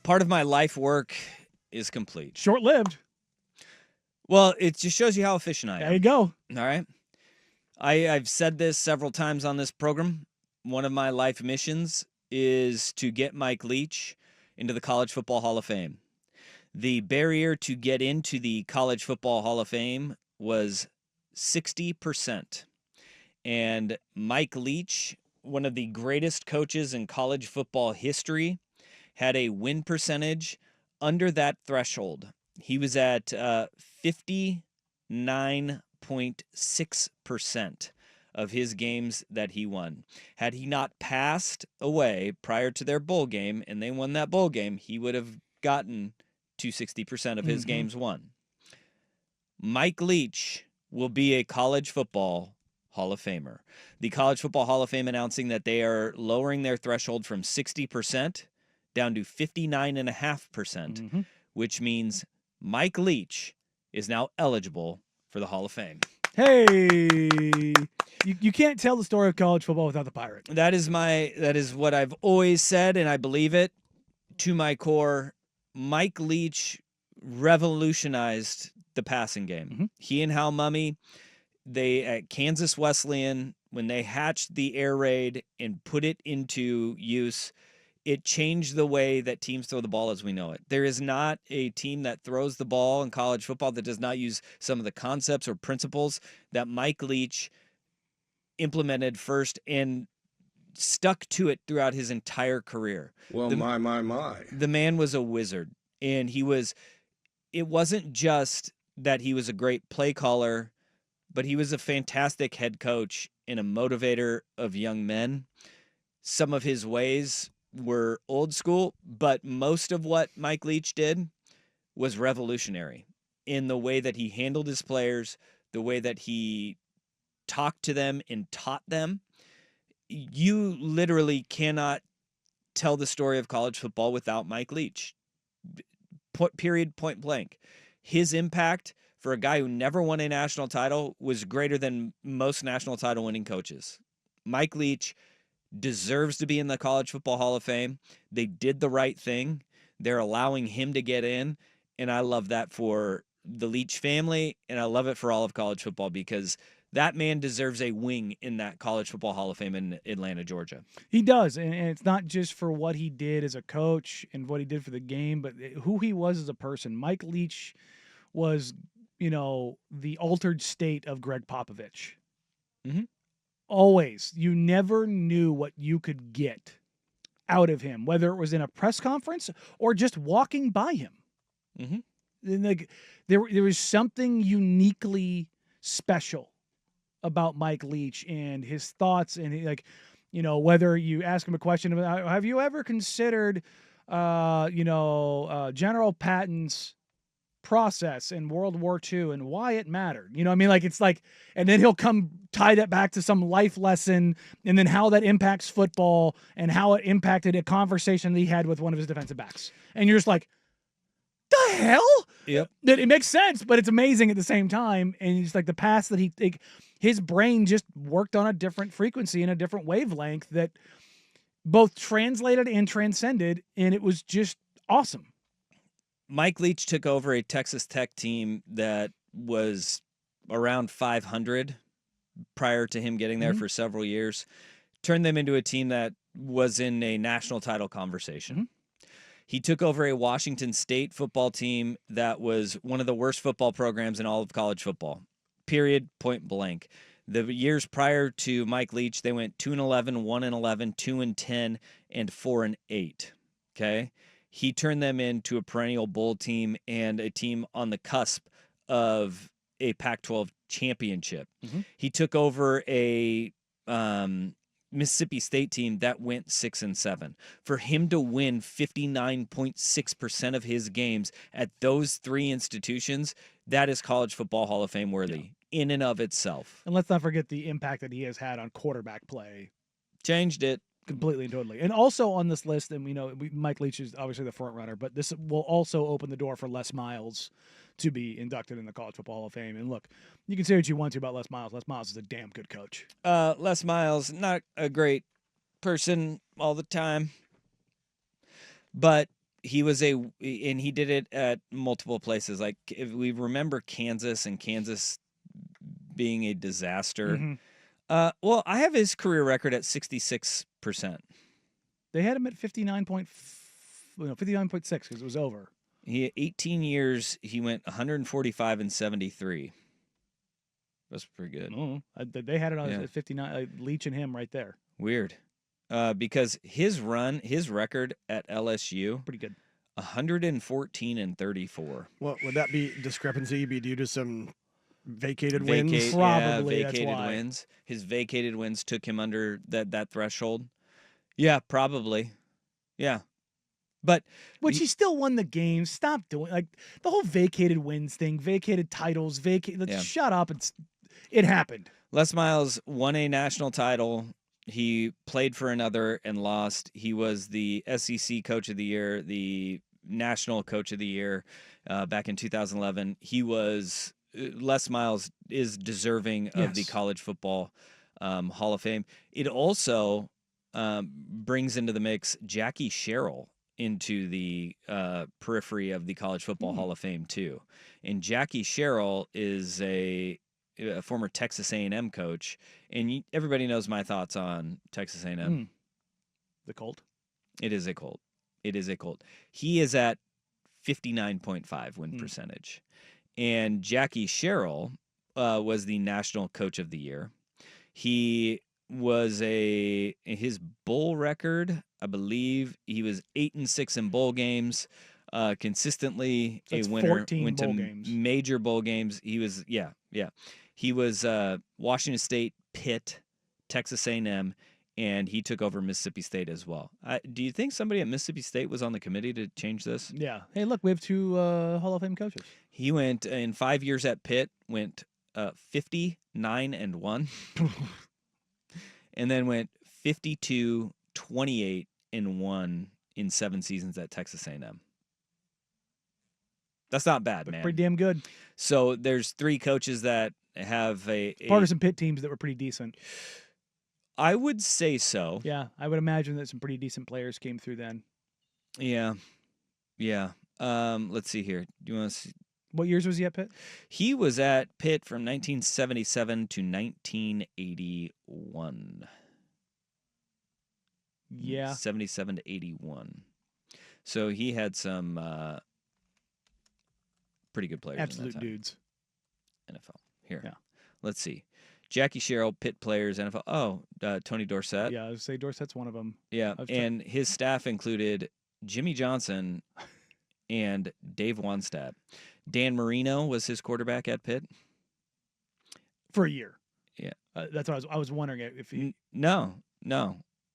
part of my life work is complete. Short-lived. Well, it just shows you how efficient I am. There you go. All right. I've said this several times on this program. One of my life missions is to get Mike Leach into the College Football Hall of Fame. The barrier to get into the College Football Hall of Fame was 60%. And Mike Leach, one of the greatest coaches in college football history, had a win percentage under that threshold. He was at 59.6% of his games that he won. Had he not passed away prior to their bowl game and they won that bowl game, he would have gotten to 60% of his games won. Mike Leach will be a college football Hall of Famer. The College Football Hall of Fame announcing that they are lowering their threshold from 60% down to 59.5%, which means Mike Leach is now eligible for the Hall of Fame. Hey, you can't tell the story of college football without the Pirate. That is what I've always said, and I believe it to my core. Mike Leach revolutionized the passing game. He and Hal Mumme, they at Kansas Wesleyan, when they hatched the air raid and put it into use, it changed the way that teams throw the ball as we know it. There is not a team that throws the ball in college football that does not use some of the concepts or principles that Mike Leach implemented first and stuck to it throughout his entire career. Well, my. The man was a wizard, and it wasn't just that he was a great play caller, but he was a fantastic head coach and a motivator of young men. Some of his ways were old school, but most of what Mike Leach did was revolutionary in the way that he handled his players, the way that he talked to them and taught them. You literally cannot tell the story of college football without Mike Leach. Period, point blank. His impact for a guy who never won a national title was greater than most national title winning coaches. Mike Leach deserves to be in the College Football Hall of Fame. They did the right thing. They're allowing him to get in, and I love that for the Leach family, and I love it for all of college football because that man deserves a wing in that College Football Hall of Fame in Atlanta, Georgia. He does, and it's not just for what he did as a coach and what he did for the game, but who he was as a person. Mike Leach was, the altered state of Greg Popovich. Always. You never knew what you could get out of him, whether it was in a press conference or just walking by him. And there was something uniquely special about Mike Leach and his thoughts, and whether you ask him a question about, have you ever considered, General Patton's process in World War II and why it mattered? And then he'll come tie that back to some life lesson, and then how that impacts football and how it impacted a conversation that he had with one of his defensive backs. And you're just like, the hell? Yep. It makes sense, but it's amazing at the same time. And it's like the past that his brain just worked on a different frequency and a different wavelength that both translated and transcended, and it was just awesome. Mike Leach took over a Texas Tech team that was around 500 prior to him getting there for several years, turned them into a team that was in a national title conversation. He took over a Washington State football team that was one of the worst football programs in all of college football. Period, point blank. The years prior to Mike Leach, they went 2-11, 1-11, 2-10, and 4-8. Okay? He turned them into a perennial bowl team and a team on the cusp of a Pac-12 championship. He took over a Mississippi State team that went 6-7. For him to win 59.6% of his games at those three institutions, that is College Football Hall of Fame worthy in and of itself. And let's not forget the impact that he has had on quarterback play. Changed it. Completely and totally. And also on this list, and Mike Leach is obviously the front runner, but this will also open the door for Les Miles to be inducted in the College Football Hall of Fame. And look, you can say what you want to about Les Miles. Les Miles is a damn good coach. Les Miles, not a great person all the time, but he was and he did it at multiple places. Like if we remember Kansas and Kansas being a disaster. Mhm. Well, I have his career record at 66%. They had him at 59.6 because it was over. He had 18 years. He went 145 and 73. That's pretty good. They had it on at 59. Leach and him right there. Weird. Because his record at LSU, pretty good. 114 and 34. Well, would that discrepancy be due to some vacated wins? Probably, vacated that's why. wins. His vacated wins took him under that threshold. Yeah, probably. Yeah. But he still won the game. Stop doing the whole vacated wins thing, vacated titles, Let's shut up. It happened. Les Miles won a national title. He played for another and lost. He was the SEC Coach of the Year, the National Coach of the Year back in 2011. Les Miles is deserving of the College Football Hall of Fame. It also brings into the mix Jackie Sherrill into the periphery of the College Football Hall of Fame too. And Jackie Sherrill is a former Texas A&M coach, and everybody knows my thoughts on Texas A&M. The Colt. It is a Colt. He is at 59.5 win percentage, and Jackie Sherrill was the National Coach of the Year. He was his bowl record, I believe he was 8-6 in bowl games, consistently so a winner. 14 went bowl to games. Major bowl games. He was He was Washington State, Pitt, Texas A&M, and he took over Mississippi State as well. Do you think somebody at Mississippi State was on the committee to change this? Yeah. Hey, look, we have 2 Hall of Fame coaches. He went in 5 years at Pitt, went 59-1. And then went 52-28-1 in 7 seasons at Texas A&M. That's not bad, man. Pretty damn good. So there's 3 coaches that have part of some Pitt teams that were pretty decent. I would say so. Yeah, I would imagine that some pretty decent players came through then. Yeah. Let's see here. Do you want to see? What years was he at Pitt? He was at Pitt from 1977 to 1981. Yeah. 77 to 81. So he had some pretty good players. Absolute in that time. dudes. NFL. Here. Yeah. Let's see. Jackie Sherrill, Pitt players, NFL. Oh, Tony Dorsett. Yeah, I would say Dorsett's one of them. Yeah, and his staff included Jimmy Johnson and Dave Wannstedt. Dan Marino was his quarterback at Pitt for a year. Yeah, that's what I was wondering if he. No,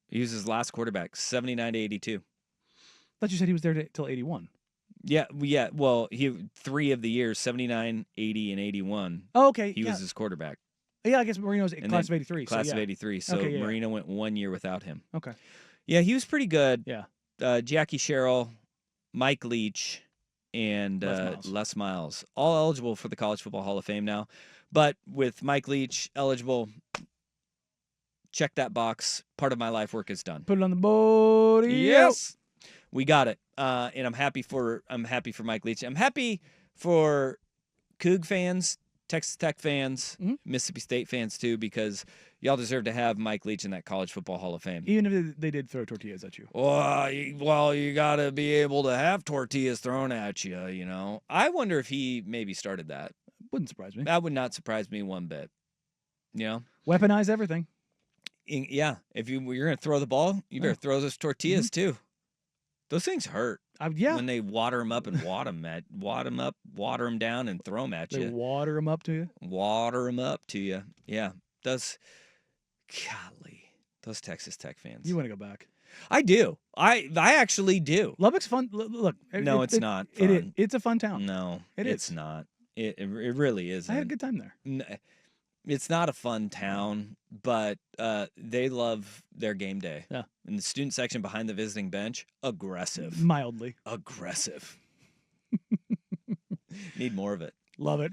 he was his last quarterback, 79 to 82. I thought you said he was there till 81. Yeah. Well, he 3 of the years, 79, 80, and 81. Oh, okay. He was his quarterback. Yeah, I guess Marino's class of 83. Class of 83. So okay, Marino went 1 year without him. Okay. Yeah, he was pretty good. Yeah. Jackie Sherrill, Mike Leach, and Les Miles, all eligible for the College Football Hall of Fame now. But with Mike Leach eligible, check that box. Part of my life work is done. Put it on the board. Yes, we got it. And I'm happy for Mike Leach. I'm happy for Coug fans, Texas Tech fans, Mississippi State fans too, because y'all deserve to have Mike Leach in that College Football Hall of Fame. Even if they did throw tortillas at you. Well, you got to be able to have tortillas thrown at you, you know. I wonder if he maybe started that. Wouldn't surprise me. That would not surprise me one bit. You know? Weaponize everything. Yeah. If you're going to throw the ball, you better throw those tortillas too. Those things hurt. Yeah. When they water them up and water them down and throw them at you. They water them up to you? Water them up to you. Yeah. Golly, those Texas Tech fans. You want to go back? I do. I actually do. Lubbock's fun. Look. No, it's not fun. It's a fun town. No, it's is. Not. It really isn't. I had a good time there. It's not a fun town, but they love their game day. Yeah. In the student section behind the visiting bench, aggressive. Mildly. Aggressive. Need more of it. Love it.